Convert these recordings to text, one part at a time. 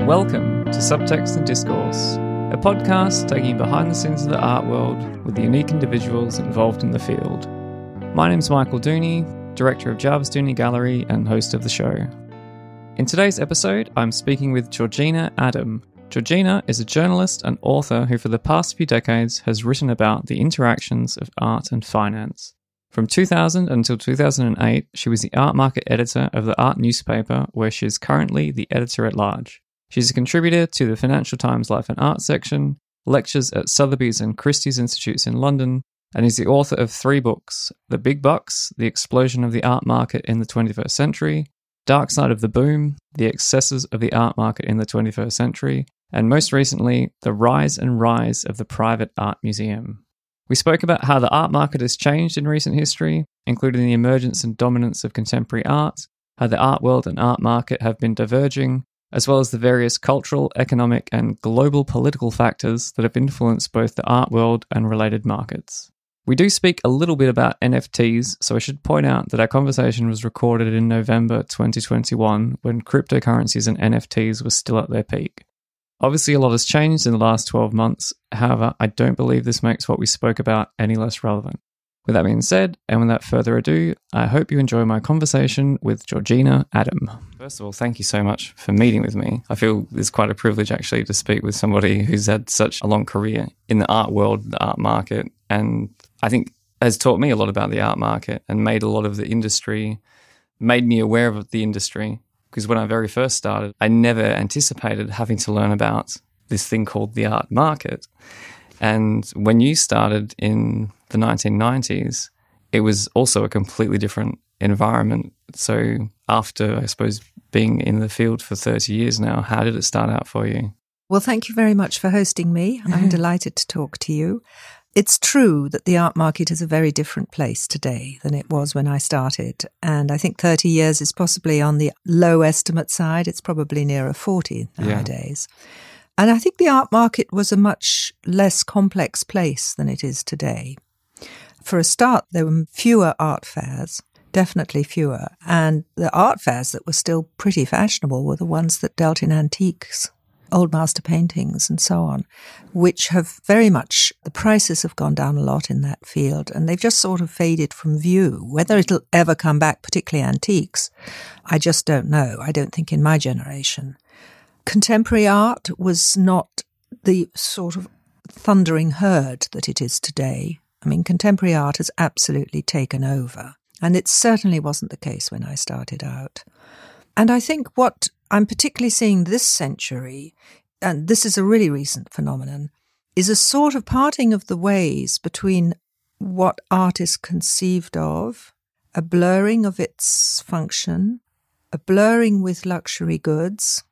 Welcome to Subtext Discourse, a podcast taking you behind the scenes of the art world with the unique individuals involved in the field. My name's Michael Dooney, Director of Jarvis Dooney Gallery and host of the show. In today's episode, I'm speaking with Georgina Adam. Georgina is a journalist and author who for the past few decades has written about the interactions of art and finance. From 2000 until 2008, she was the art market editor of the art newspaper, where she is currently the editor-at-large. She's a contributor to the Financial Times Life and Art section, lectures at Sotheby's and Christie's Institutes in London, and is the author of 3 books: The Big Bucks, The Explosion of the Art Market in the 21st Century, Dark Side of the Boom, The Excesses of the Art Market in the 21st Century, and most recently, The Rise and Rise of the Private Art Museum. We spoke about how the art market has changed in recent history, including the emergence and dominance of contemporary art, how the art world and art market have been diverging, as well as the various cultural, economic, and global political factors that have influenced both the art world and related markets. We do speak a little bit about NFTs, so I should point out that our conversation was recorded in November 2021 when cryptocurrencies and NFTs were still at their peak. Obviously, a lot has changed in the last 12 months. However, I don't believe this makes what we spoke about any less relevant. With that being said, and without further ado, I hope you enjoy my conversation with Georgina Adam. First of all, thank you so much for meeting with me. I feel it's quite a privilege actually to speak with somebody who's had such a long career in the art world, the art market, and I think has taught me a lot about the art market and made a lot of the industry, made me aware of the industry. Because when I very first started, I never anticipated having to learn about this thing called the art market. And when you started in the 1990s, it was also a completely different environment. So after, I suppose, being in the field for 30 years now, how did it start out for you? Well, thank you very much for hosting me. I'm delighted to talk to you. It's true that the art market is a very different place today than it was when I started. And I think 30 years is possibly on the low estimate side. It's probably nearer 40 nowadays. Yeah. And I think the art market was a much less complex place than it is today. For a start, there were fewer art fairs, definitely fewer. And the art fairs that were still pretty fashionable were the ones that dealt in antiques, old master paintings and so on, which have very much, the prices have gone down a lot in that field, and they've just sort of faded from view. Whether it'll ever come back, particularly antiques, I just don't know. I don't think in my generation. Contemporary art was not the sort of thundering herd that it is today. I mean, contemporary art has absolutely taken over, and it certainly wasn't the case when I started out. And I think what I'm particularly seeing this century, and this is a really recent phenomenon, is a sort of parting of the ways between what art is conceived of, a blurring of its function, a blurring with luxury goods,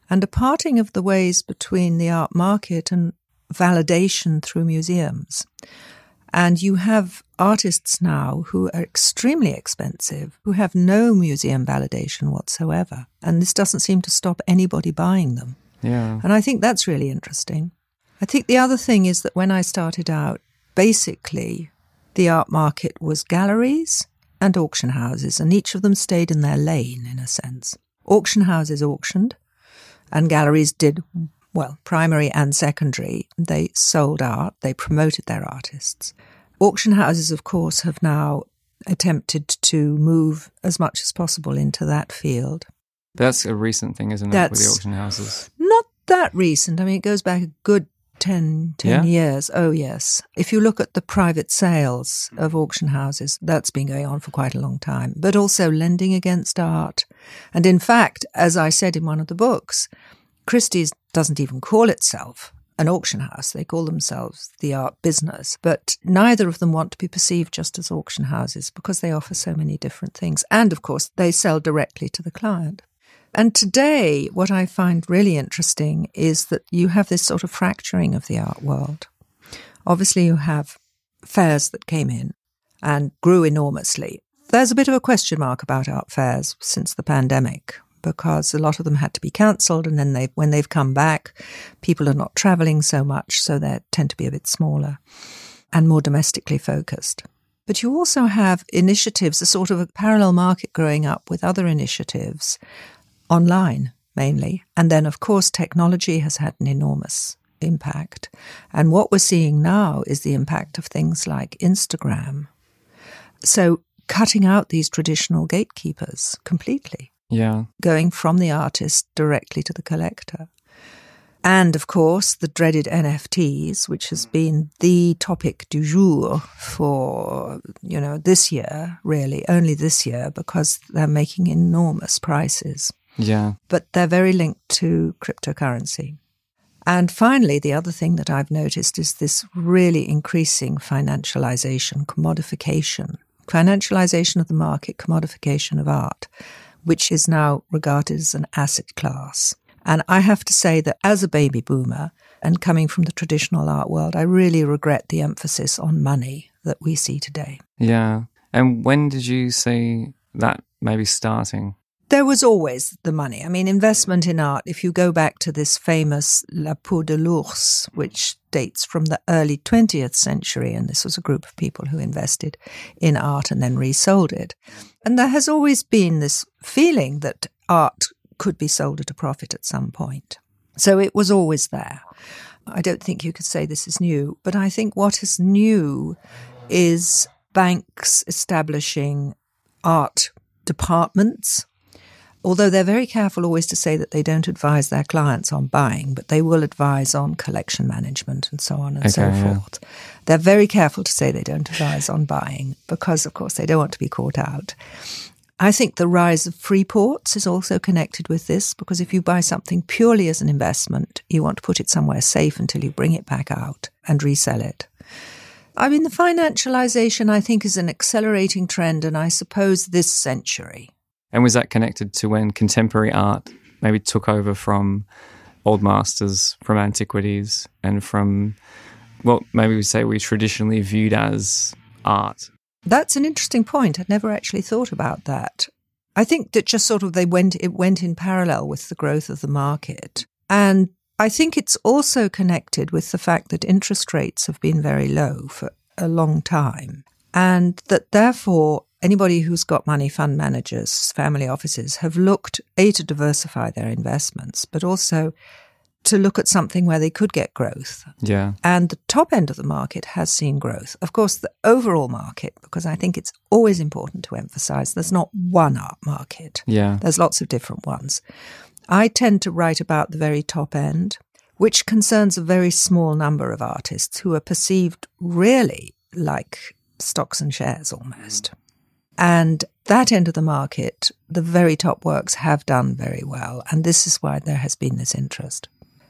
and a parting of the ways between the art market and validation through museums. And you have artists now who are extremely expensive, who have no museum validation whatsoever. And this doesn't seem to stop anybody buying them. Yeah. And I think that's really interesting. I think the other thing is that when I started out, basically the art market was galleries and auction houses, and each of them stayed in their lane in a sense. Auction houses auctioned, and galleries did, well, primary and secondary. They sold art, they promoted their artists. Auction houses, of course, have now attempted to move as much as possible into that field. That's a recent thing, isn't it, with the auction houses? Not that recent. I mean, it goes back a good 10 years. Oh, yes. If you look at the private sales of auction houses, that's been going on for quite a long time. But also lending against art. And in fact, as I said in one of the books, Christie's doesn't even call itself an auction house. They call themselves the art business. But neither of them want to be perceived just as auction houses because they offer so many different things. And, of course, they sell directly to the client. And today, what I find really interesting is that you have this sort of fracturing of the art world. Obviously, you have fairs that came in and grew enormously. There's a bit of a question mark about art fairs since the pandemic, because a lot of them had to be cancelled, and then when they've come back, people are not travelling so much, so they tend to be a bit smaller and more domestically focused. But you also have initiatives, a sort of a parallel market growing up with other initiatives online, mainly. And then, of course, technology has had an enormous impact. And what we're seeing now is the impact of things like Instagram. So cutting out these traditional gatekeepers completely. Yeah. Going from the artist directly to the collector. And, of course, the dreaded NFTs, which has been the topic du jour for, this year, really, only this year, because they're making enormous prices. Yeah. But they're very linked to cryptocurrency. And finally, the other thing that I've noticed is this really increasing financialization, commodification of the market, commodification of art, which is now regarded as an asset class. And I have to say that as a baby boomer and coming from the traditional art world, I really regret the emphasis on money that we see today. Yeah. And when did you see that maybe starting? There was always the money. I mean, investment in art, if you go back to this famous La Peau de l'Ours, which dates from the early 20th century, and this was a group of people who invested in art and then resold it. And there has always been this feeling that art could be sold at a profit at some point. So it was always there. I don't think you could say this is new, but I think what is new is banks establishing art departments. Although they're very careful always to say that they don't advise their clients on buying, but they will advise on collection management and so on and so forth. They're very careful to say they don't advise on buying because, of course, they don't want to be caught out. I think the rise of free ports is also connected with this because if you buy something purely as an investment, you want to put it somewhere safe until you bring it back out and resell it. I mean, the financialization, I think, is an accelerating trend, and I suppose this century. And was that connected to when contemporary art maybe took over from old masters, from antiquities, and from what maybe we say we traditionally viewed as art? That's an interesting point. I'd never actually thought about that. I think that just sort of it went in parallel with the growth of the market. And I think it's also connected with the fact that interest rates have been very low for a long time. And that therefore anybody who's got money, fund managers, family offices, have looked, A, to diversify their investments, but also to look at something where they could get growth. Yeah. And the top end of the market has seen growth. Of course, the overall market, because I think it's always important to emphasize there's not one art market. Yeah. There's lots of different ones. I tend to write about the very top end, which concerns a very small number of artists who are perceived really like stocks and shares almost. And that end of the market, the very top works have done very well. And this is why there has been this interest.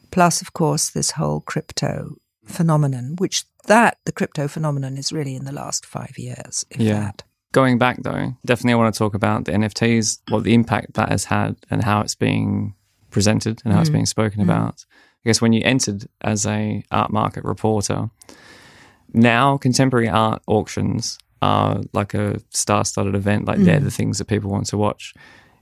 Plus, of course, this whole crypto phenomenon, the crypto phenomenon is really in the last 5 years, if that. Going back, though, definitely I want to talk about the NFTs, what the impact that has had and how it's being presented and how it's being spoken about. I guess when you entered as a art market reporter, now contemporary art auctions are like a star-studded event, like they're the things that people want to watch.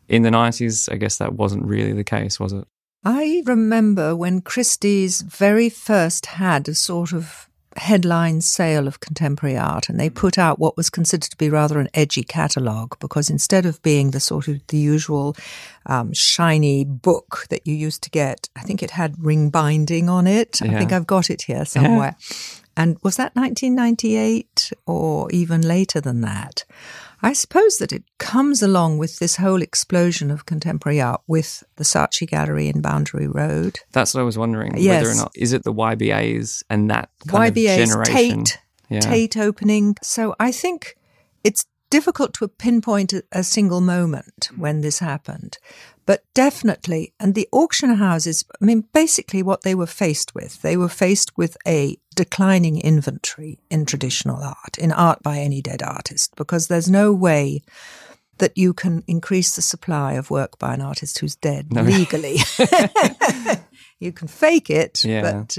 In the 90s, I guess that wasn't really the case, was it? I remember when Christie's very first had a sort of headline sale of contemporary art, and they put out what was considered to be rather an edgy catalogue, because instead of being the usual shiny book that you used to get, I think it had ring binding on it. I think I've got it here somewhere. And was that 1998 or even later than that? I suppose that it comes along with this whole explosion of contemporary art with the Saatchi Gallery in Boundary Road. That's what I was wondering, whether or not, is it the YBAs and that kind of generation? Tate opening. So I think it's difficult to pinpoint a single moment when this happened. But definitely, and the auction houses, I mean, basically what they were faced with a declining inventory in traditional art, in art by any dead artist, because there's no way that you can increase the supply of work by an artist who's dead legally. You can fake it, but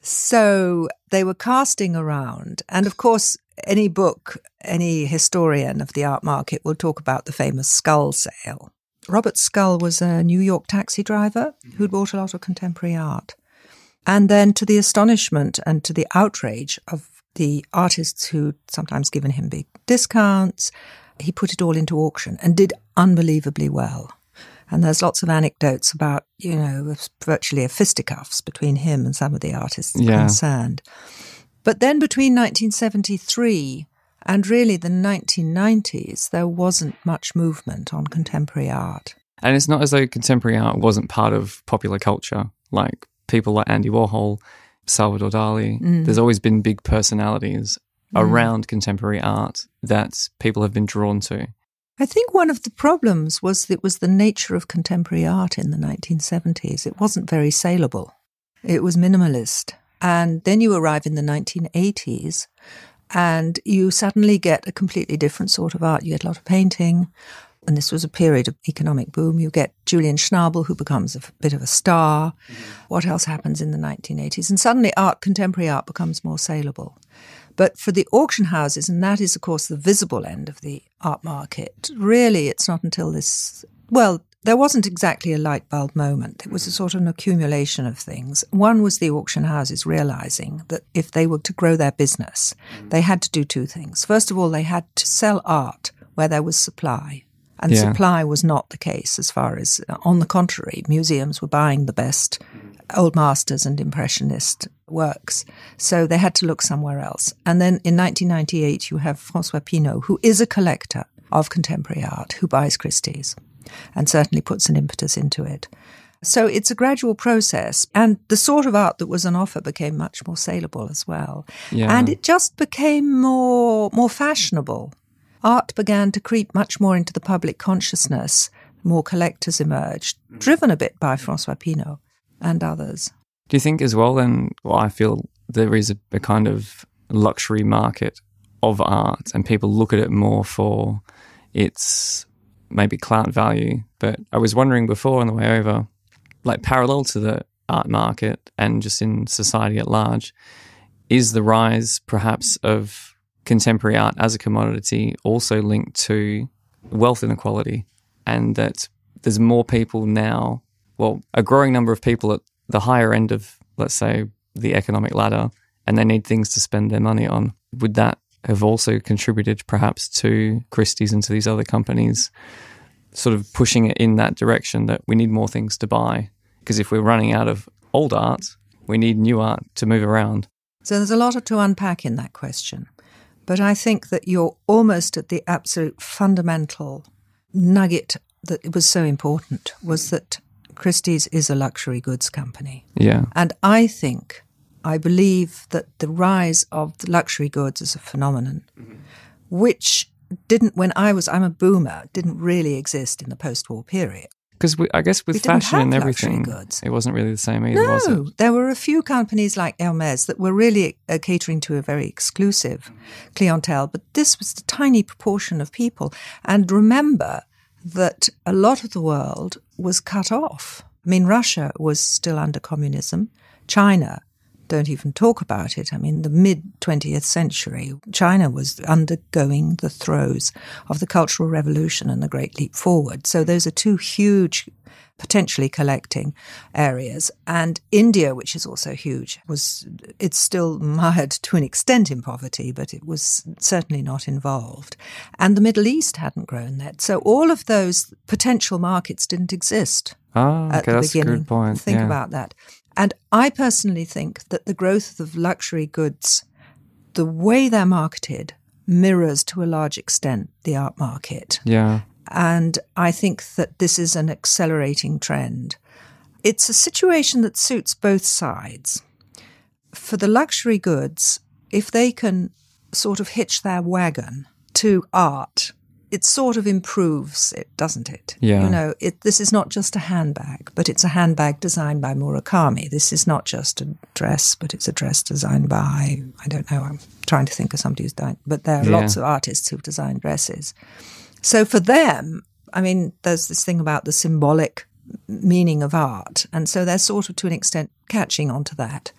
so they were casting around. And of course, any historian of the art market will talk about the famous Skull sale. Robert Skull was a New York taxi driver who'd bought a lot of contemporary art. And then to the astonishment and to the outrage of the artists who'd sometimes given him big discounts, he put it all into auction and did unbelievably well. And there's lots of anecdotes about, virtually a fisticuffs between him and some of the artists concerned. But then between 1973 and really the 1990s, there wasn't much movement on contemporary art. And it's not as though contemporary art wasn't part of popular culture, like people like Andy Warhol, Salvador Dali. There's always been big personalities around contemporary art that people have been drawn to. I think one of the problems was that it was the nature of contemporary art in the 1970s. It wasn't very saleable. It was minimalist. And then you arrive in the 1980s and you suddenly get a completely different sort of art. You get a lot of painting. And this was a period of economic boom. You get Julian Schnabel, who becomes a bit of a star. What else happens in the 1980s? And suddenly contemporary art becomes more saleable. But for the auction houses, and that is, of course, the visible end of the art market, really it's not until there wasn't exactly a light bulb moment. It was a sort of an accumulation of things. One was the auction houses realizing that if they were to grow their business, they had to do two things. First of all, they had to sell art where there was supply. And supply was not the case as far as, on the contrary, museums were buying the best old masters and impressionist works. So they had to look somewhere else. And then in 1998, you have François Pinault, who is a collector of contemporary art, who buys Christie's and certainly puts an impetus into it. So it's a gradual process. And the sort of art that was on offer became much more saleable as well. Yeah. And it just became more fashionable. Art began to creep much more into the public consciousness. More collectors emerged, driven a bit by François Pinault and others. Do you think as well then, I feel there is a kind of luxury market of art and people look at it more for its maybe clout value. But I was wondering before on the way over, like parallel to the art market and just in society at large, is the rise perhaps of contemporary art as a commodity also linked to wealth inequality, and that there's more people now, a growing number of people at the higher end of, let's say, the economic ladder, and they need things to spend their money on. Would that have also contributed perhaps to Christie's and to these other companies sort of pushing it in that direction that we need more things to buy? Because if we're running out of old art, we need new art to move around. So there's a lot to unpack in that question. But I think that you're almost at the absolute fundamental nugget that was so important, was that Christie's is a luxury goods company. Yeah. And I believe that the rise of the luxury goods is a phenomenon, which I'm a boomer, didn't really exist in the post-war period. Because I guess with fashion and everything, it wasn't really the same either, was it? No, there were a few companies like Hermès that were really catering to a very exclusive clientele, but this was the tiny proportion of people. And remember that a lot of the world was cut off. I mean, Russia was still under communism. China, don't even talk about it. I mean, the mid-20th century, China was undergoing the throes of the Cultural Revolution and the Great Leap Forward. So those are two huge, potentially collecting areas. And India, which is also huge, it's still mired to an extent in poverty, but it was certainly not involved. And the Middle East hadn't grown yet. So all of those potential markets didn't exist at the that's beginning. A good point. Think about that. And I personally think that the growth of luxury goods, the way they're marketed, mirrors to a large extent the art market. Yeah. And I think that this is an accelerating trend. It's a situation that suits both sides. For the luxury goods, if they can sort of hitch their wagon to art, it sort of improves it, doesn't it? Yeah. This is not just a handbag, but it's a handbag designed by Murakami. This is not just a dress, but it's a dress designed by, I don't know, I'm trying to think of somebody who's done, but there are lots of artists who've designed dresses. So for them, I mean, there's this thing about the symbolic meaning of art. And so they're sort of, to an extent, catching on to that.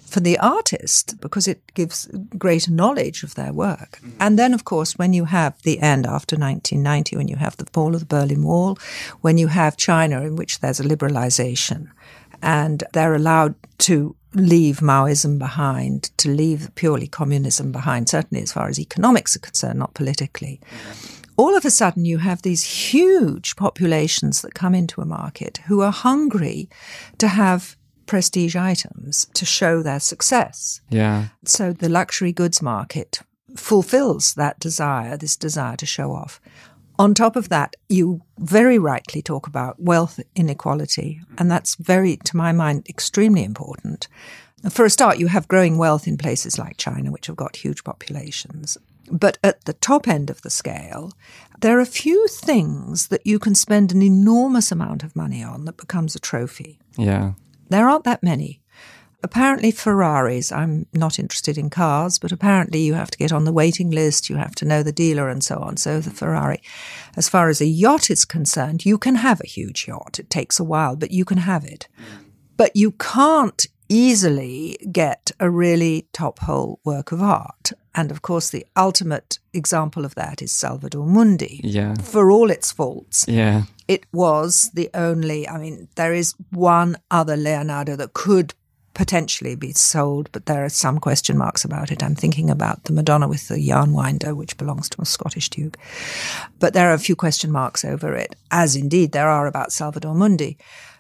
For the artist, because it gives greater knowledge of their work. And then, of course, when you have the end after 1990, when you have the fall of the Berlin Wall, when you have China in which there's a liberalization and they're allowed to leave Maoism behind, to leave purely communism behind, certainly as far as economics are concerned, not politically. all of a sudden you have these huge populations that come into a market who are hungry to have prestige items to show their success. Yeah. So the luxury goods market fulfills that desire, this desire to show off. On top of that, you very rightly talk about wealth inequality, and that's very, to my mind, extremely important. For a start, you have growing wealth in places like China, which have got huge populations. But at the top end of the scale, there are a few things that you can spend an enormous amount of money on that becomes a trophy. Yeah. There aren't that many. Apparently Ferraris, I'm not interested in cars, but apparently you have to get on the waiting list, you have to know the dealer and so on. So the Ferrari, as far as a yacht is concerned, you can have a huge yacht. It takes a while, but you can have it. But you can't easily get a really top-hole work of art. And of course, the ultimate example of that is Salvator Mundi. Yeah. For all its faults. Yeah. It was the only, there is one other Leonardo that could potentially be sold, but there are some question marks about it. I'm thinking about the Madonna with the yarn winder, which belongs to a Scottish duke. But there are a few question marks over it, as indeed there are about Salvator Mundi.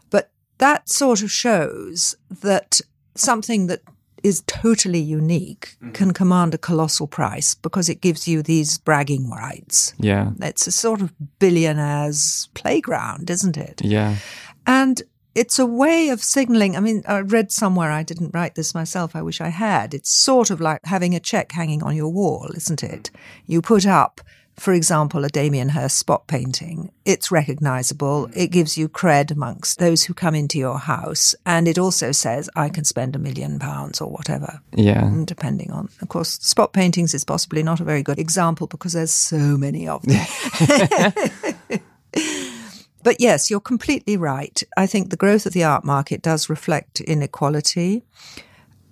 But that sort of shows that something that is totally unique can command a colossal price because it gives you these bragging rights. Yeah. It's a sort of billionaire's playground, isn't it? Yeah. And it's a way of signaling. I read somewhere, I didn't write this myself, I wish I had. It's sort of like having a check hanging on your wall, isn't it? You put up, for example, a Damien Hirst spot painting. It's recognizable. It gives you cred amongst those who come into your house. And it also says, I can spend £1 million or whatever. Yeah. Depending on, of course, spot paintings is possibly not a very good example because there's so many of them. But yes, you're completely right. I think the growth of the art market does reflect inequality.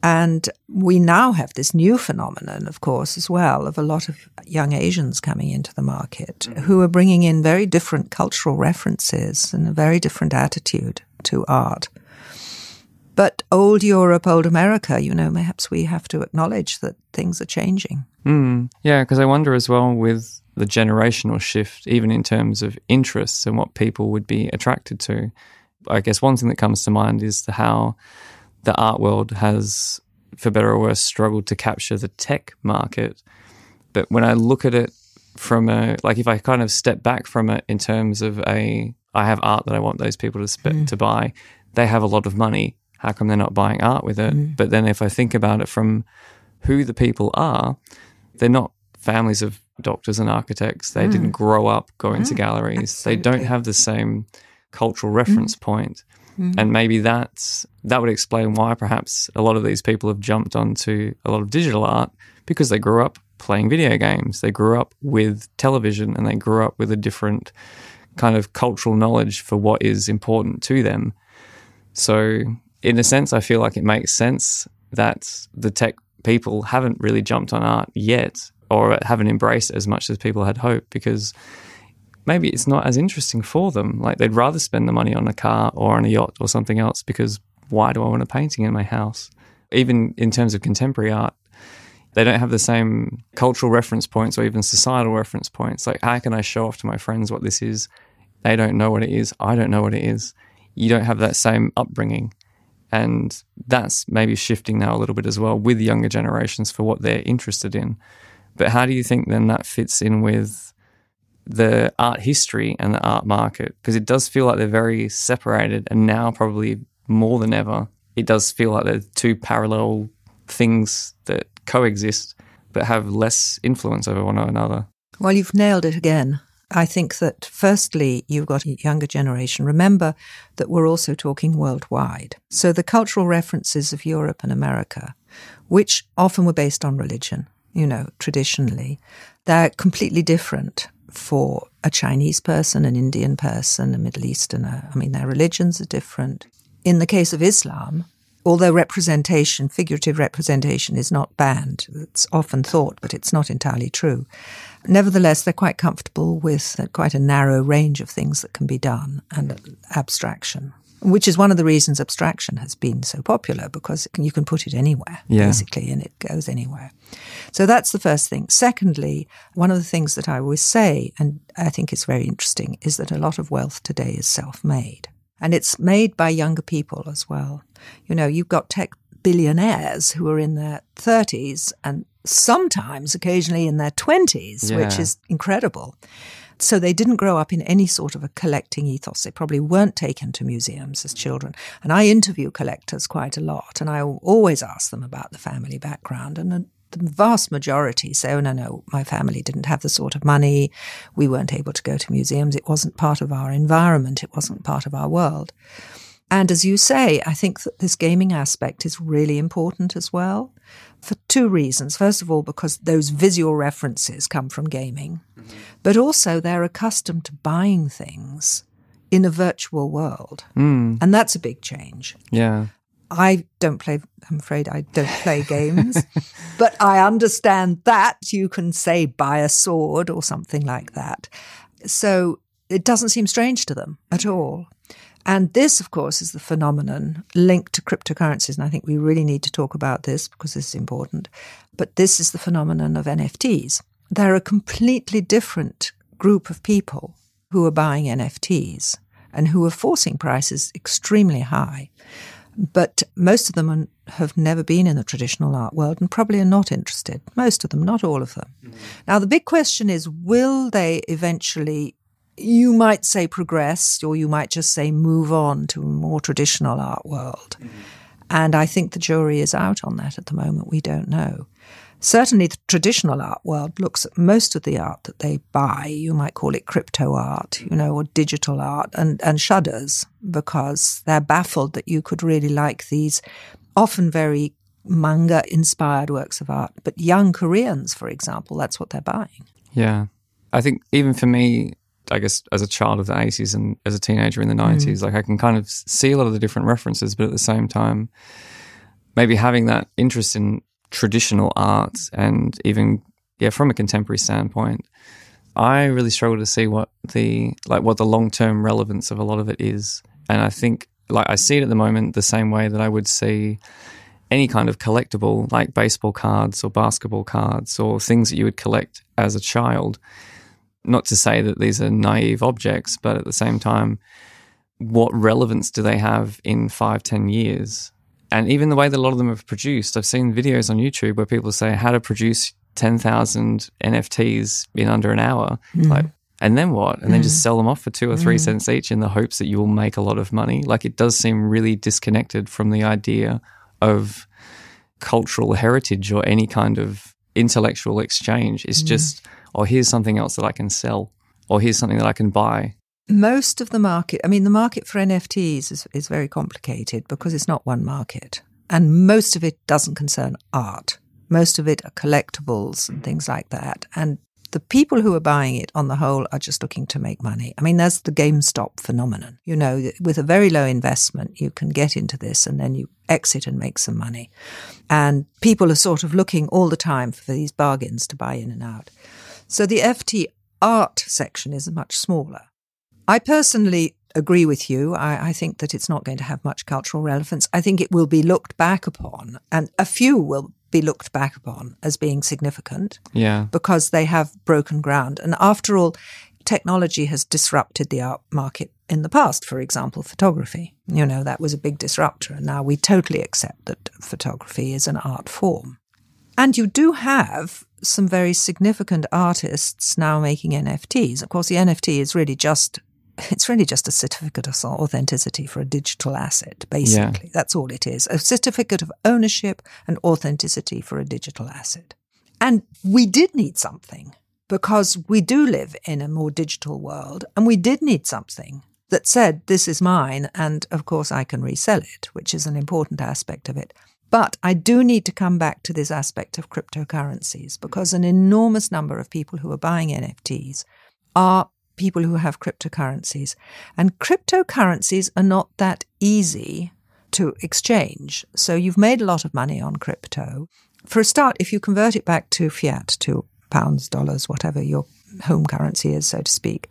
And we now have this new phenomenon, of course, as well, of a lot of young Asians coming into the market who are bringing in very different cultural references and a very different attitude to art. But old Europe, old America, perhaps we have to acknowledge that things are changing. Yeah, because I wonder as well with the generational shift, even in terms of interests and what people would be attracted to. I guess one thing that comes to mind is how the art world has, for better or worse, struggled to capture the tech market. But when I look at it from if I kind of step back from it in terms of I have art that I want those people to buy, they have a lot of money. How come they're not buying art with it? But then if I think about it from who the people are, they're not families of doctors and architects. They didn't grow up going to galleries. Absolutely. They don't have the same cultural reference point. And maybe that would explain why perhaps a lot of these people have jumped onto a lot of digital art because they grew up playing video games. They grew up with television and they grew up with a different kind of cultural knowledge for what is important to them. So in a sense, I feel like it makes sense that the tech people haven't really jumped on art yet or haven't embraced it as much as people had hoped because maybe it's not as interesting for them. Like they'd rather spend the money on a car or on a yacht or something else because why do I want a painting in my house? Even in terms of contemporary art, they don't have the same cultural reference points or even societal reference points. Like how can I show off to my friends what this is? They don't know what it is. I don't know what it is. You don't have that same upbringing. And that's maybe shifting now a little bit as well with younger generations for what they're interested in. But how do you think then that fits in with the art history and the art market? Because it does feel like they're very separated, and now probably more than ever, it does feel like they're two parallel things that coexist but have less influence over one another. Well, you've nailed it again. I think that firstly, you've got a younger generation. Remember that we're also talking worldwide. So the cultural references of Europe and America, which often were based on religion, traditionally, they're completely different for a Chinese person, an Indian person, a Middle Easterner. Their religions are different. In the case of Islam, although figurative representation is not banned, it's often thought, but it's not entirely true. Nevertheless, they're quite comfortable with quite a narrow range of things that can be done and abstraction, which is one of the reasons abstraction has been so popular because you can put it anywhere, basically, and it goes anywhere. So that's the first thing. Secondly, one of the things that I always say, and I think it's very interesting, is that a lot of wealth today is self-made. And it's made by younger people as well. You know, you've got tech billionaires who are in their 30s and sometimes occasionally in their 20s, which is incredible. So they didn't grow up in any sort of a collecting ethos. They probably weren't taken to museums as children. And I interview collectors quite a lot, and I always ask them about the family background. And the vast majority say, oh, no, my family didn't have the sort of money. We weren't able to go to museums. It wasn't part of our environment. It wasn't part of our world. And as you say, I think that this gaming aspect is really important as well for two reasons. First of all, because those visual references come from gaming, but also they're accustomed to buying things in a virtual world. And that's a big change. Yeah. I'm afraid I don't play games, but I understand that you can say buy a sword or something like that. So it doesn't seem strange to them at all. And this, of course, is the phenomenon linked to cryptocurrencies. And I think we really need to talk about this because this is important. But this is the phenomenon of NFTs. They're a completely different group of people who are buying NFTs and who are forcing prices extremely high. But most of them have never been in the traditional art world and probably are not interested. Most of them, not all of them. Now, the big question is, will they eventually, you might say progress, or you might just say move on to a more traditional art world? And I think the jury is out on that at the moment. We don't know. Certainly the traditional art world looks at most of the art that they buy, you might call it crypto art, or digital art, and shudders because they're baffled that you could really like these often very manga-inspired works of art. But young Koreans, for example, that's what they're buying. Yeah. I think even for me, I guess as a child of the 80s and as a teenager in the 90s, like I can kind of see a lot of the different references, but at the same time, maybe having that interest in traditional art and even, from a contemporary standpoint, I really struggle to see what the long-term relevance of a lot of it is. And I think, I see it at the moment the same way that I would see any kind of collectible, like baseball cards or basketball cards or things that you would collect as a child. Not to say that these are naive objects, but at the same time, what relevance do they have in 5-10 years? And even the way that a lot of them have produced, I've seen videos on YouTube where people say how to produce 10,000 NFTs in under an hour. And then what? And then just sell them off for 2 or 3 cents each in the hopes that you will make a lot of money. It does seem really disconnected from the idea of cultural heritage or any kind of intellectual exchange. It's just, here's something else that I can sell, or here's something that I can buy. Most of the market, the market for NFTs is very complicated because it's not one market. And most of it doesn't concern art. Most of it are collectibles and things like that. And the people who are buying it on the whole are just looking to make money. There's the GameStop phenomenon. With a very low investment, you can get into this and then you exit and make some money. And people are sort of looking all the time for these bargains to buy in and out. So the FT art section is much smaller. I personally agree with you. I think that it's not going to have much cultural relevance. I think it will be looked back upon, and a few will be looked back upon as being significant because they have broken ground. And after all, technology has disrupted the art market in the past. For example, photography. That was a big disruptor. And now we totally accept that photography is an art form. And you do have some very significant artists now making NFTs. Of course, the NFT is really just a certificate of authenticity for a digital asset, basically. That's all it is. A certificate of ownership and authenticity for a digital asset. And we did need something because we do live in a more digital world, and we did need something that said, this is mine, and of course I can resell it, which is an important aspect of it. But I do need to come back to this aspect of cryptocurrencies because an enormous number of people who are buying NFTs are people who have cryptocurrencies. And cryptocurrencies are not that easy to exchange. So you've made a lot of money on crypto. For a start, if you convert it back to fiat, to pounds, dollars, whatever your home currency is, so to speak,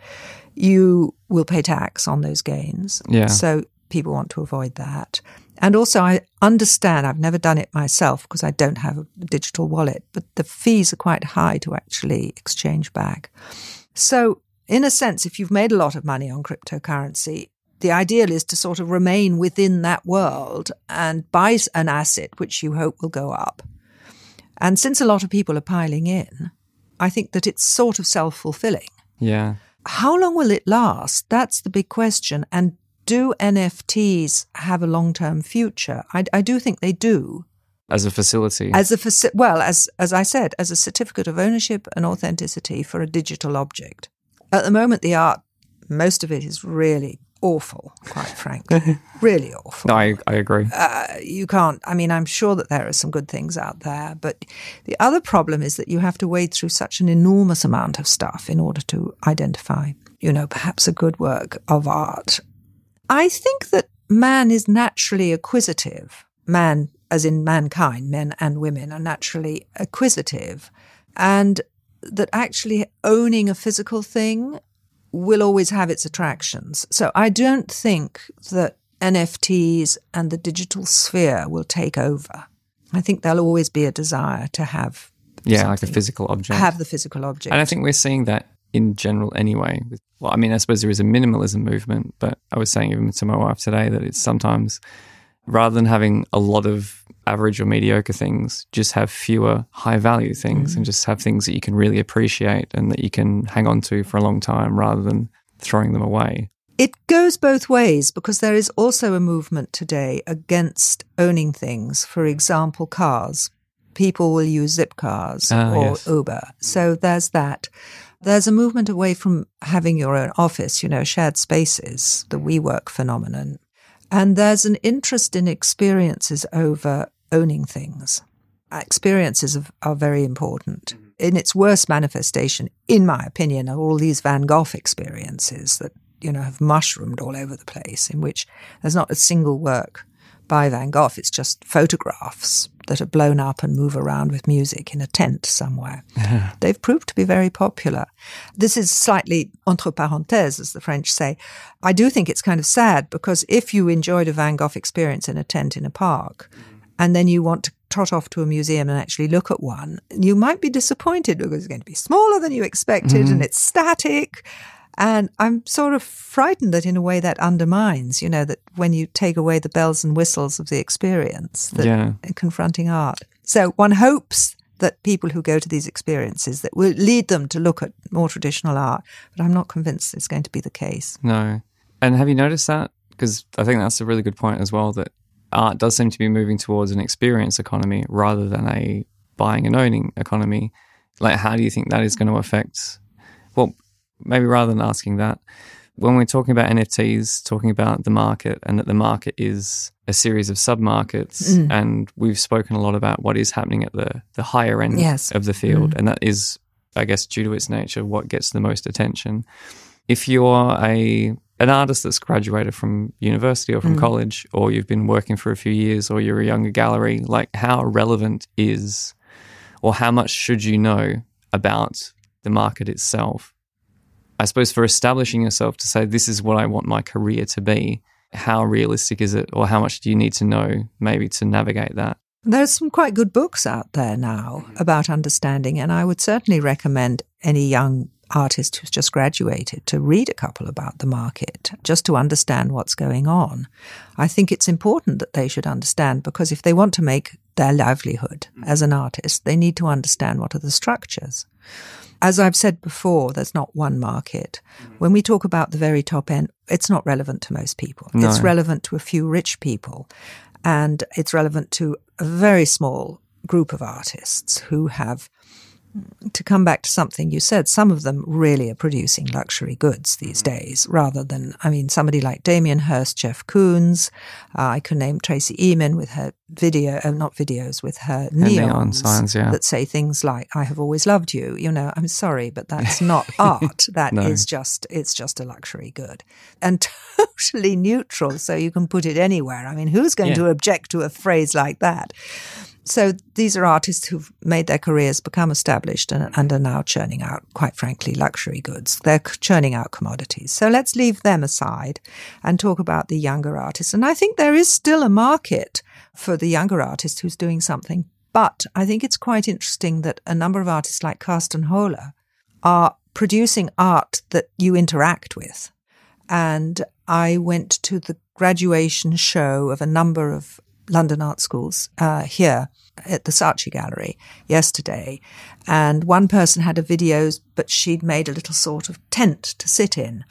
you will pay tax on those gains. Yeah. So people want to avoid that. And also I understand, I've never done it myself because I don't have a digital wallet, but the fees are quite high to actually exchange back. So in a sense, if you've made a lot of money on cryptocurrency, the ideal is to sort of remain within that world and buy an asset which you hope will go up. And since a lot of people are piling in, I think that it's sort of self-fulfilling. Yeah. How long will it last? That's the big question. And do NFTs have a long-term future? I do think they do. As a facility? As I said, as a certificate of ownership and authenticity for a digital object. At the moment, the art, most of it is really awful, quite frankly. Really awful. No, I agree. You can't, I'm sure that there are some good things out there, but the other problem is that you have to wade through such an enormous amount of stuff in order to identify, perhaps a good work of art. I think that man is naturally acquisitive. Man, as in mankind, men and women, are naturally acquisitive. And that actually owning a physical thing will always have its attractions. So I don't think that NFTs and the digital sphere will take over. I think there'll always be a desire to have like a physical object. Have the physical object. And I think we're seeing that in general anyway. I suppose there is a minimalism movement, but I was saying even to my wife today that it's sometimes, rather than having a lot of average or mediocre things, just have fewer high-value things and just have things that you can really appreciate and that you can hang on to for a long time rather than throwing them away. It goes both ways because there is also a movement today against owning things. For example, cars. People will use zip cars or Uber. So there's that. There's a movement away from having your own office, shared spaces, the WeWork phenomenon. And there's an interest in experiences over owning things. Experiences are very important. In its worst manifestation, in my opinion, are all these Van Gogh experiences that, have mushroomed all over the place, in which there's not a single work by Van Gogh. It's just photographs that are blown up and move around with music in a tent somewhere. They've proved to be very popular. This is slightly entre parenthèses, as the French say. I do think it's kind of sad because if you enjoyed a Van Gogh experience in a tent in a park and then you want to trot off to a museum and actually look at one, you might be disappointed because it's going to be smaller than you expected and it's static. And I'm sort of frightened that in a way that undermines, that when you take away the bells and whistles of the experience, confronting art. So one hopes that people who go to these experiences that will lead them to look at more traditional art, but I'm not convinced it's going to be the case. No. And have you noticed that? Because I think that's a really good point as well, that art does seem to be moving towards an experience economy rather than a buying and owning economy. Like, how do you think that is going to affect, maybe rather than asking that, when we're talking about NFTs, talking about the market and that the market is a series of sub-markets, and we've spoken a lot about what is happening at the higher end of the field, and that is, I guess, due to its nature, what gets the most attention. If you're an artist that's graduated from university or from college, or you've been working for a few years, or you're a younger gallery, like how relevant is, or how much should you know about the market itself? I suppose for establishing yourself to say, this is what I want my career to be, how realistic is it, or how much do you need to know maybe to navigate that? There's some quite good books out there now about understanding, and I would certainly recommend any young artist who's just graduated to read a couple about the market, just to understand what's going on. I think it's important that they should understand, because if they want to make their livelihood as an artist, they need to understand what are the structures. As I've said before, there's not one market. When we talk about the very top end, it's not relevant to most people. No. It's relevant to a few rich people, and it's relevant to a very small group of artists who have, to come back to something you said, some of them really are producing luxury goods these days, rather than, somebody like Damien Hirst, Jeff Koons. I can name Tracy Emin with her with her neon signs that say things like, I have always loved you. I'm sorry, but that's not art. That is it's just a luxury good. And totally neutral, so you can put it anywhere. Who's going to object to a phrase like that? So these are artists who've made their careers, become established, and are now churning out, quite frankly, luxury goods. They're churning out commodities. So let's leave them aside and talk about the younger artists. And I think there is still a market for the younger artist who's doing something. But I think it's quite interesting that a number of artists like Carsten Hohler are producing art that you interact with. And I went to the graduation show of a number of London art schools here at the Saatchi Gallery yesterday. And one person had a video, but she'd made a little sort of tent to sit in,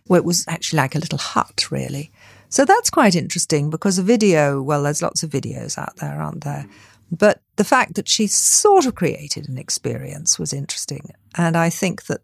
where it was actually like a little hut, really. So that's quite interesting because a video, well, there's lots of videos out there, aren't there? But the fact that she sort of created an experience was interesting. And I think that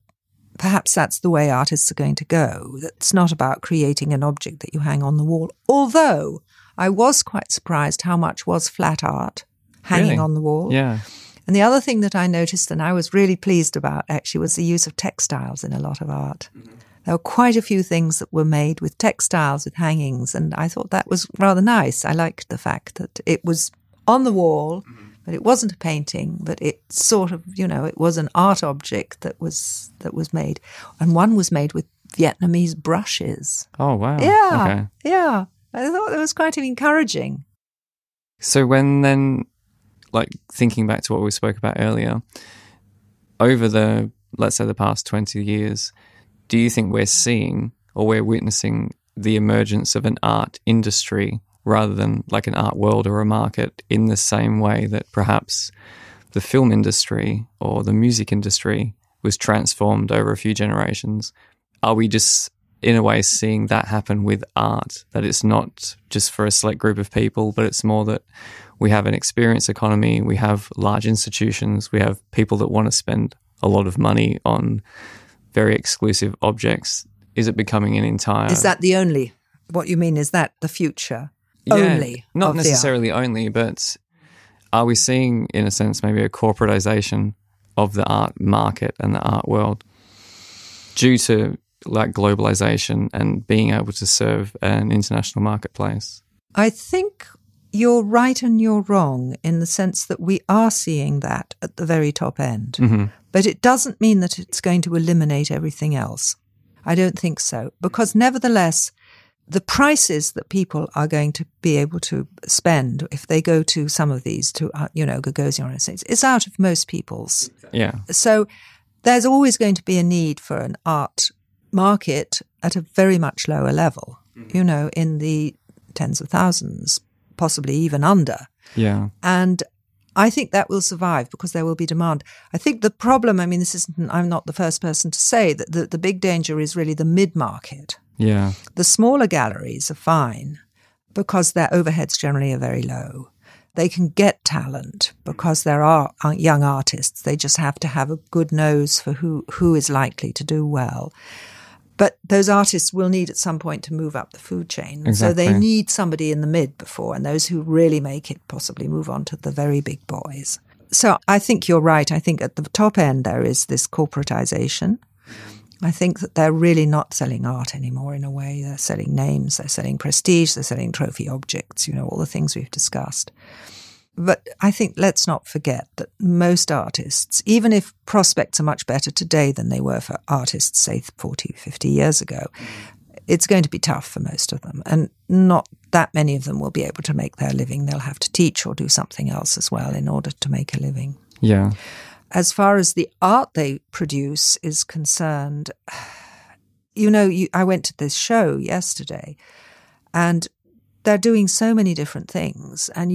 perhaps that's the way artists are going to go. It's not about creating an object that you hang on the wall. Although I was quite surprised how much was flat art hanging on the wall. Yeah. And the other thing that I noticed and I was really pleased about actually was the use of textiles in a lot of art. Mm-hmm. There were quite a few things that were made with textiles, with hangings, and I thought that was rather nice. I liked the fact that it was on the wall, but it wasn't a painting, but it sort of, it was an art object that was made. And one was made with Vietnamese brushes. Oh, wow. Yeah, okay. Yeah. I thought it was quite encouraging. So when then, like thinking back to what we spoke about earlier, over let's say the past 20 years, do you think we're seeing or we're witnessing the emergence of an art industry rather than like an art world or a market in the same way that perhaps the film industry or the music industry was transformed over a few generations? Are we just in a way seeing that happen with art, that it's not just for a select group of people, but it's more that we have an experience economy, we have large institutions, we have people that want to spend a lot of money on very exclusive objects? Is it becoming an entire... Is that the only... What you mean, is that the future? Yeah, only? Not necessarily only, but are we seeing, in a sense, maybe a corporatization of the art market and the art world due to like globalization and being able to serve an international marketplace? I think you're right and you're wrong in the sense that we are seeing that at the very top end. Mm-hmm. But it doesn't mean that it's going to eliminate everything else. I don't think so. Because nevertheless, the prices that people are going to be able to spend if they go to some of these, to, Gagosian, it's out of most people's. Yeah. So there's always going to be a need for an art market at a very much lower level, in the tens of thousands, possibly even under. Yeah. And I think that will survive because there will be demand. I think the problem, I'm not the first person to say that the big danger is really the mid-market. Yeah. The smaller galleries are fine because their overheads generally are very low. They can get talent because there are young artists. They just have to have a good nose for who is likely to do well. But those artists will need at some point to move up the food chain. Exactly. So they need somebody in the mid before, and those who really make it possibly move on to the very big boys. So I think you're right. I think at the top end there is this corporatization. I think that they're really not selling art anymore in a way. They're selling names, they're selling prestige, they're selling trophy objects, all the things we've discussed. But I think let's not forget that most artists, even if prospects are much better today than they were for artists, say, 40, 50 years ago, it's going to be tough for most of them. And not that many of them will be able to make their living. They'll have to teach or do something else as well in order to make a living. Yeah. As far as the art they produce is concerned, I went to this show yesterday and they're doing so many different things and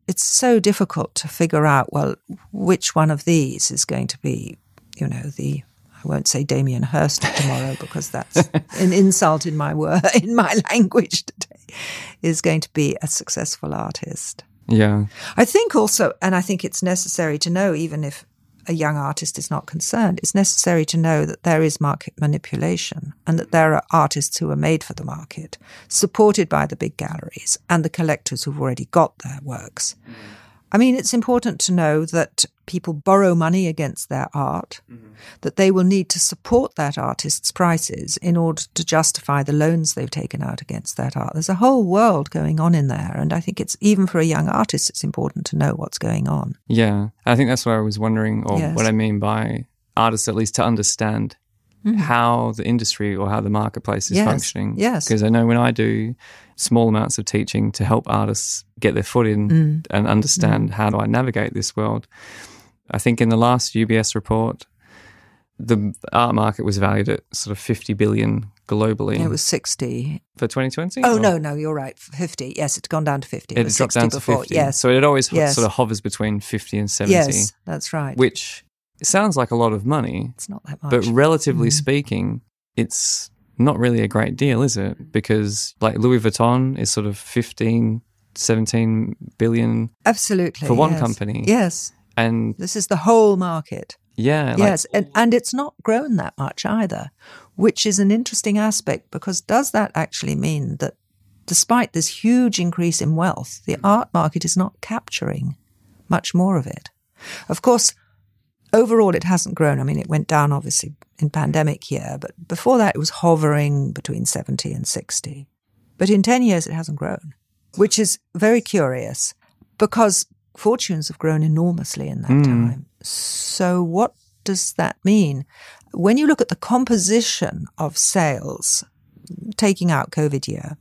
it's so difficult to figure out, well, which one of these is going to be, I won't say Damien Hirst tomorrow because that's an insult in my language today, is going to be a successful artist. Yeah. I think also, and I think it's necessary to know, even if a young artist is not concerned, it's necessary to know that there is market manipulation and that there are artists who are made for the market, supported by the big galleries and the collectors who've already got their works. I mean, it's important to know that people borrow money against their art, that they will need to support that artist's prices in order to justify the loans they've taken out against that art. There's a whole world going on in there. And I think it's, even for a young artist, it's important to know what's going on. Yeah. I think that's where I was wondering, or what I mean by artists, at least to understand how the industry or how the marketplace is functioning. Yes. Because I know when I do small amounts of teaching to help artists get their foot in and understand how do I navigate this world, I think in the last UBS report, the art market was valued at sort of 50 billion globally. It was 60. For 2020? Oh, no, you're right. 50. Yes, it's gone down to 50. It dropped down to 50. Yes. So it always sort of hovers between 50 and 70. Yes, that's right. Which sounds like a lot of money. It's not that much. But relatively speaking, it's not really a great deal, is it? Because like Louis Vuitton is sort of 15, 17 billion. Absolutely. For one company. Yes. And this is the whole market. Yeah. Yes, and it's not grown that much either, which is an interesting aspect, because does that actually mean that despite this huge increase in wealth, the art market is not capturing much more of it? Of course, overall it hasn't grown. I mean, it went down obviously in pandemic year, but before that it was hovering between 70 and 60. But in 10 years it hasn't grown, which is very curious because fortunes have grown enormously in that time. So what does that mean? When you look at the composition of sales, taking out COVID year,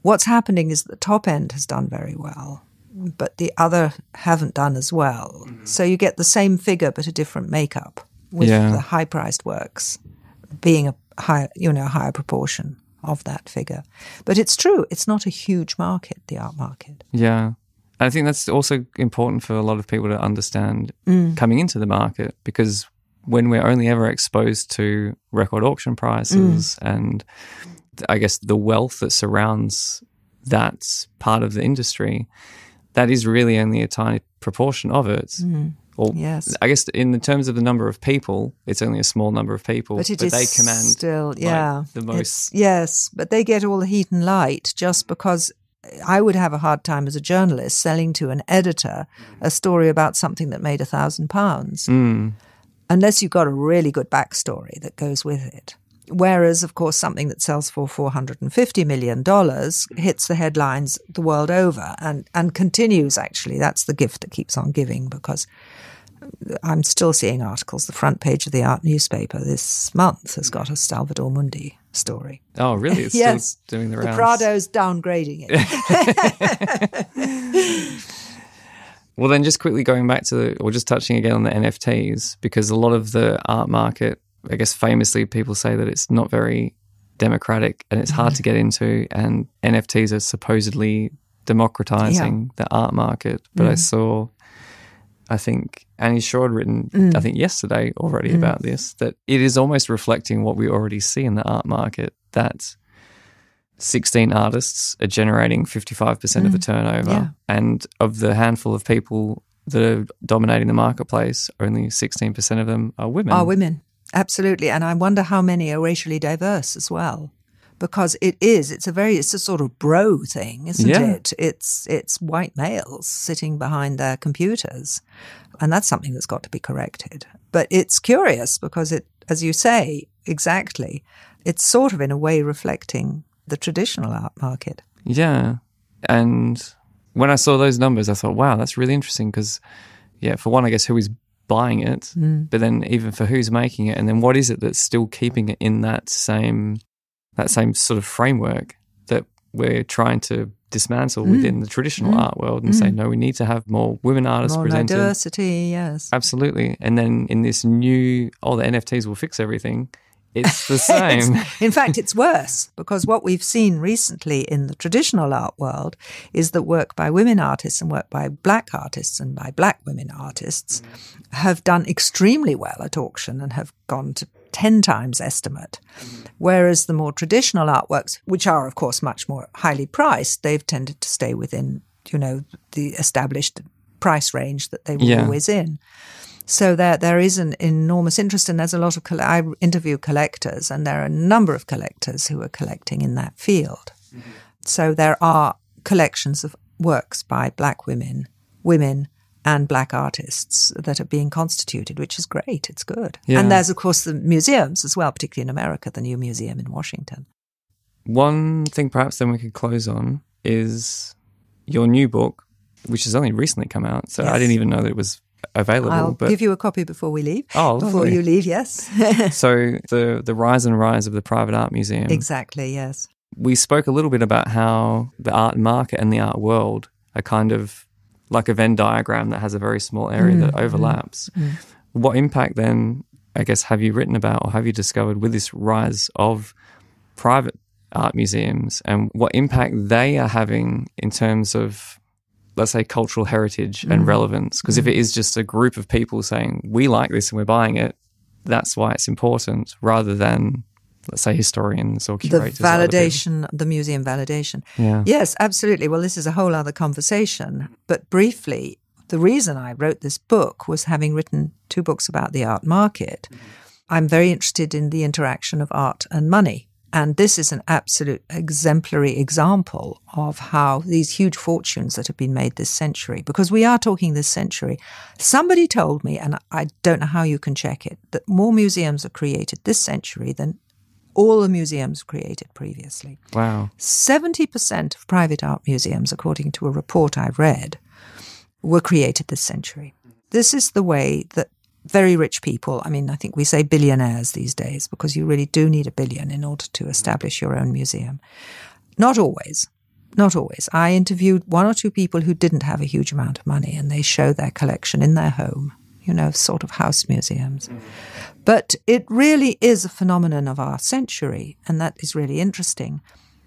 what's happening is the top end has done very well, but the other haven't done as well. So you get the same figure but a different makeup, with the high-priced works being a higher proportion of that figure. But it's true, it's not a huge market, the art market. Yeah. I think that's also important for a lot of people to understand coming into the market, because when we're only ever exposed to record auction prices and I guess the wealth that surrounds that part of the industry, that is really only a tiny proportion of it. Or I guess in the terms of the number of people, it's only a small number of people, but they command still, like, the most. Yes, but they get all the heat and light just because I would have a hard time as a journalist selling to an editor a story about something that made £1,000, unless you've got a really good backstory that goes with it. Whereas, of course, something that sells for $450 million hits the headlines the world over and continues, actually. That's the gift that keeps on giving, because I'm still seeing articles. The front page of the art newspaper this month has got a Salvador Mundi story. Oh, really? It's yes. Still doing the rounds. The Prado's downgrading it. Well, then just quickly going back to or just touching again on the NFTs, because a lot of the art market, I guess famously people say that it's not very democratic and it's hard to get into, and NFTs are supposedly democratizing the art market. But I saw, I think Annie Shaw had written, I think yesterday already about this, that it is almost reflecting what we already see in the art market, that 16 artists are generating 55% of the turnover. Yeah. And of the handful of people that are dominating the marketplace, only 16% of them are women. Are women, absolutely. And I wonder how many are racially diverse as well. Because it's a sort of bro thing, isn't it? It's white males sitting behind their computers. And that's something that's got to be corrected. But it's curious because it, as you say, exactly, it's sort of in a way reflecting the traditional art market. Yeah. And when I saw those numbers, I thought, wow, that's really interesting because, for one, I guess who is buying it, but then even for who's making it, and then what is it that's still keeping it in that same sort of framework that we're trying to dismantle within the traditional art world and say, no, we need to have more women artists presented. More diversity, yes. Absolutely. And then in this new, the NFTs will fix everything, it's the same. In fact, it's worse, because what we've seen recently in the traditional art world is that work by women artists and work by black artists and by black women artists have done extremely well at auction and have gone to 10 times estimate. Whereas the more traditional artworks, which are, of course, much more highly priced, they've tended to stay within, the established price range that they were always in. So there is an enormous interest, and there's a lot of I interview collectors, and there are a number of collectors who are collecting in that field. So there are collections of works by black women, and black artists that are being constituted, which is great. It's good. Yeah. And there's, of course, the museums as well, particularly in America, the new museum in Washington. One thing perhaps then we could close on is your new book, which has only recently come out. So Yes. I didn't even know that it was available. I'll but give you a copy before we leave. Oh, before lovely. you leave, yes. So the rise and rise of the private art museum. Exactly, yes. We spoke a little bit about how the art market and the art world are kind of like a Venn diagram that has a very small area that overlaps. What impact then, I guess, have you written about or have you discovered with this rise of private art museums, and what impact they are having in terms of, let's say, cultural heritage and relevance? Because if it is just a group of people saying, we like this and we're buying it, that's why it's important, rather than, let's say, historians or curators. The validation, the museum validation. Yeah. Yes, absolutely. Well, this is a whole other conversation. But briefly, the reason I wrote this book was, having written 2 books about the art market, I'm very interested in the interaction of art and money. And this is an absolute exemplary example of how these huge fortunes that have been made this century, because we are talking this century. Somebody told me, and I don't know how you can check it, that more museums are created this century than all the museums created previously. Wow. 70% of private art museums, according to a report I read, were created this century. This is the way that very rich people, I mean, I think we say billionaires these days, because you really do need $1 billion in order to establish your own museum. Not always. Not always. I interviewed 1 or 2 people who didn't have a huge amount of money, and they show their collection in their home, sort of house museums. But it really is a phenomenon of our century, and that is really interesting.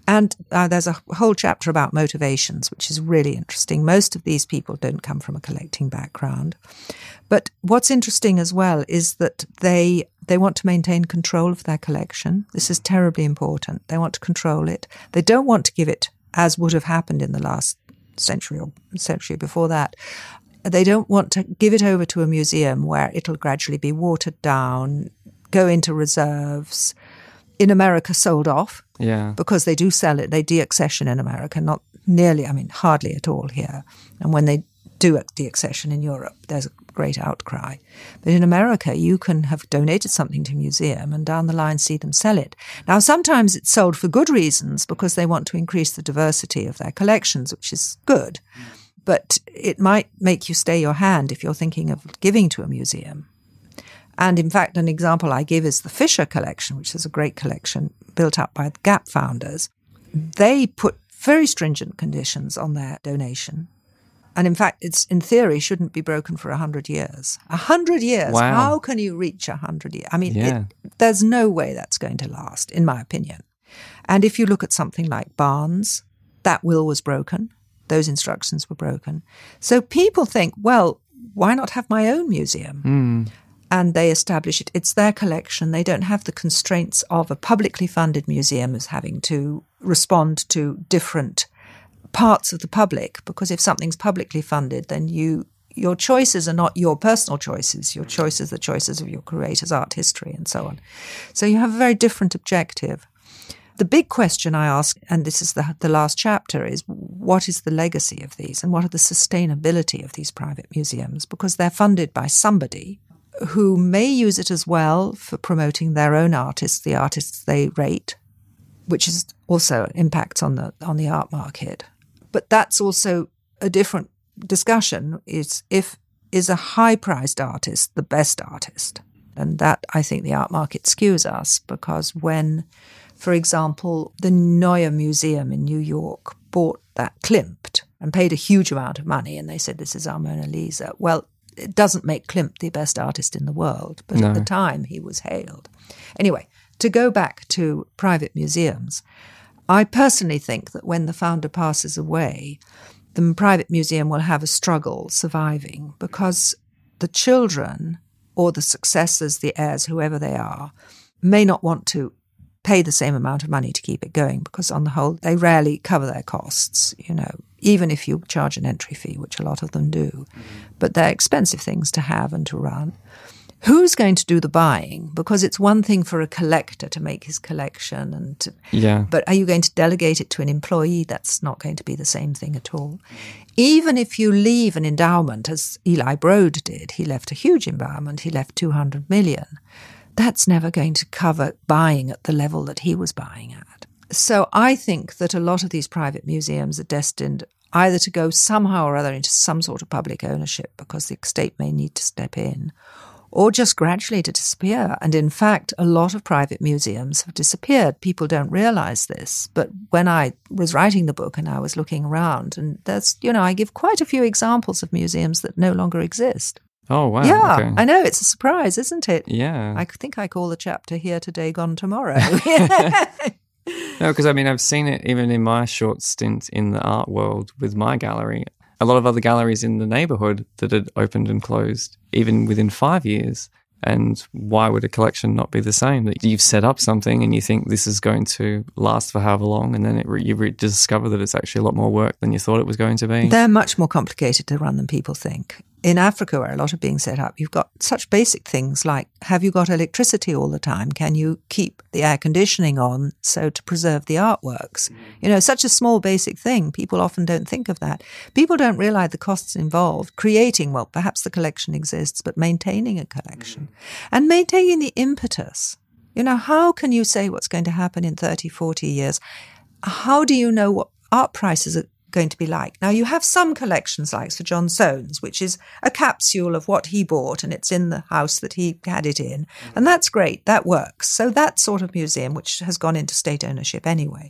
And there's a whole chapter about motivations, which is really interesting. Most of these people don't come from a collecting background. But what's interesting as well is that they want to maintain control of their collection. This is terribly important. They want to control it. They don't want to give it, as would have happened in the last century or century before that. They don't want to give it over to a museum where it'll gradually be watered down, go into reserves. In America, sold off. Yeah. Because they do sell it. They deaccession in America, not nearly, hardly at all here. And when they do deaccession in Europe, there's a great outcry. But in America, you can have donated something to a museum and down the line see them sell it. Now, sometimes it's sold for good reasons, because they want to increase the diversity of their collections, which is good. But it might make you stay your hand if you're thinking of giving to a museum. And in fact, an example I give is the Fisher collection, which is a great collection built up by the Gap founders. They put very stringent conditions on their donation. And in fact, it's, in theory, shouldn't be broken for 100 years. 100 years. Wow. How can you reach 100 years? There's no way that's going to last, in my opinion. And if you look at something like Barnes, that will was broken. Those instructions were broken. So people think, well, why not have my own museum? And they establish it. It's their collection. They don't have the constraints of a publicly funded museum as having to respond to different parts of the public, because if something's publicly funded, then your choices are not your personal choices. Your choices are the choices of your curator's art history and so on. So you have a very different objective. The big question I ask, and this is the last chapter, is what is the legacy of these and what are the sustainability of these private museums? Because they're funded by somebody who may use it as well for promoting their own artists, the artists they rate, which is also impacts on the art market. But that's also a different discussion, is a high-priced artist the best artist? And that, I think, the art market skews us, because when, for example, the Neue Museum in New York bought that Klimt and paid a huge amount of money, and they said, this is our Mona Lisa. Well, it doesn't make Klimt the best artist in the world, but at the time he was hailed. Anyway, to go back to private museums, I personally think that when the founder passes away, the private museum will have a struggle surviving, because the children or the successors, the heirs, whoever they are, may not want to pay the same amount of money to keep it going, because on the whole, they rarely cover their costs, even if you charge an entry fee, which a lot of them do. But they're expensive things to have and to run. who's going to do the buying? Because it's one thing for a collector to make his collection, but are you going to delegate it to an employee? That's not going to be the same thing at all. Even if you leave an endowment, as Eli Broad did, he left a huge endowment, he left 200 million. That's never going to cover buying at the level that he was buying at. So I think that a lot of these private museums are destined either to go somehow or other into some sort of public ownership because the state may need to step in, or just gradually to disappear. And in fact, a lot of private museums have disappeared. People don't realize this. But when I was writing the book and I was looking around, and that's, I give quite a few examples of museums that no longer exist. Oh, wow. Yeah, okay. I know. It's a surprise, isn't it? Yeah. I think I call the chapter Here Today, Gone Tomorrow. No, because I've seen it even in my short stint in the art world with my gallery. A lot of other galleries in the neighborhood that had opened and closed, even within 5 years. And why would a collection not be the same? That you've set up something and you think this is going to last for however long, and then you discover that it's actually a lot more work than you thought it was going to be. They're much more complicated to run than people think. In Africa, where a lot are being set up, you've got such basic things like, have you got electricity all the time? Can you keep the air conditioning on so to preserve the artworks? Such a small basic thing. People often don't think of that. People don't realize the costs involved creating, well, perhaps the collection exists, but maintaining a collection and maintaining the impetus. How can you say what's going to happen in 30, 40 years? How do you know what art prices are going to be like? Now, you have some collections like Sir John Soane's, which is a capsule of what he bought, and it's in the house that he had it in. And that's great. That works. So that sort of museum, which has gone into state ownership anyway,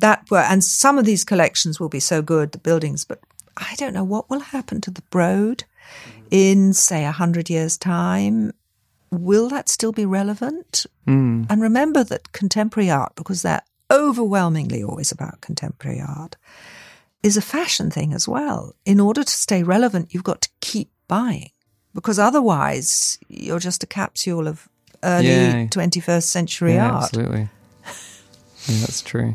and some of these collections will be so good, the buildings, but I don't know what will happen to the Broad in, say, 100 years' time. Will that still be relevant? And remember that contemporary art, because they're overwhelmingly always about contemporary art, is a fashion thing as well. In order to stay relevant, you've got to keep buying, because otherwise you're just a capsule of early 21st century art. Absolutely. Yeah, that's true.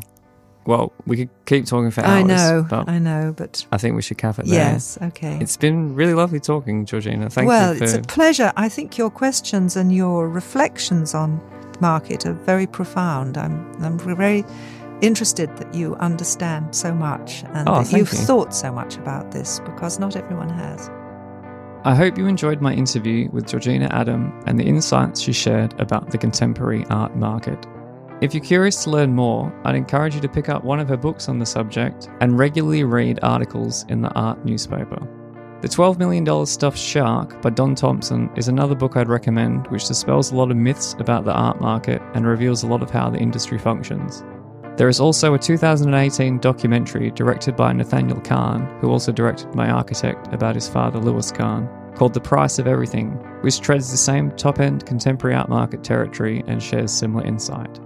Well, we could keep talking for hours. I know, but I think we should cap it there. Yes, okay. It's been really lovely talking, Georgina. Thank you. Well, it's a pleasure. I think your questions and your reflections on the market are very profound. I'm very interested that you understand so much and that you've thought so much about this, because not everyone has. I hope you enjoyed my interview with Georgina Adam and the insights she shared about the contemporary art market. If you're curious to learn more, I'd encourage you to pick up one of her books on the subject and regularly read articles in the art newspaper. The $12 Million Stuffed Shark by Don Thompson is another book I'd recommend, which dispels a lot of myths about the art market and reveals a lot of how the industry functions. There is also a 2018 documentary directed by Nathaniel Kahn, who also directed My Architect, about his father Louis Kahn, called The Price of Everything, which treads the same top-end contemporary art market territory and shares similar insight.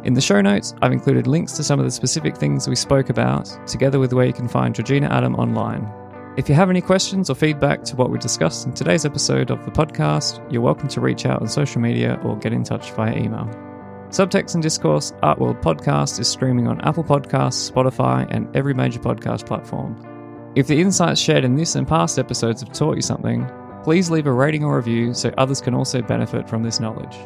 In the show notes, I've included links to some of the specific things we spoke about, together with where you can find Georgina Adam online. If you have any questions or feedback to what we discussed in today's episode of the podcast, you're welcome to reach out on social media or get in touch via email. Subtext and Discourse Art World Podcast is streaming on Apple Podcasts, Spotify, and every major podcast platform. If the insights shared in this and past episodes have taught you something, please leave a rating or review so others can also benefit from this knowledge.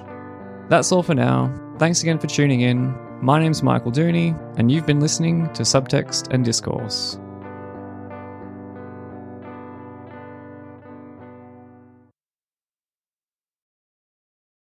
That's all for now. Thanks again for tuning in. My name's Michael Dooney, and you've been listening to Subtext and Discourse.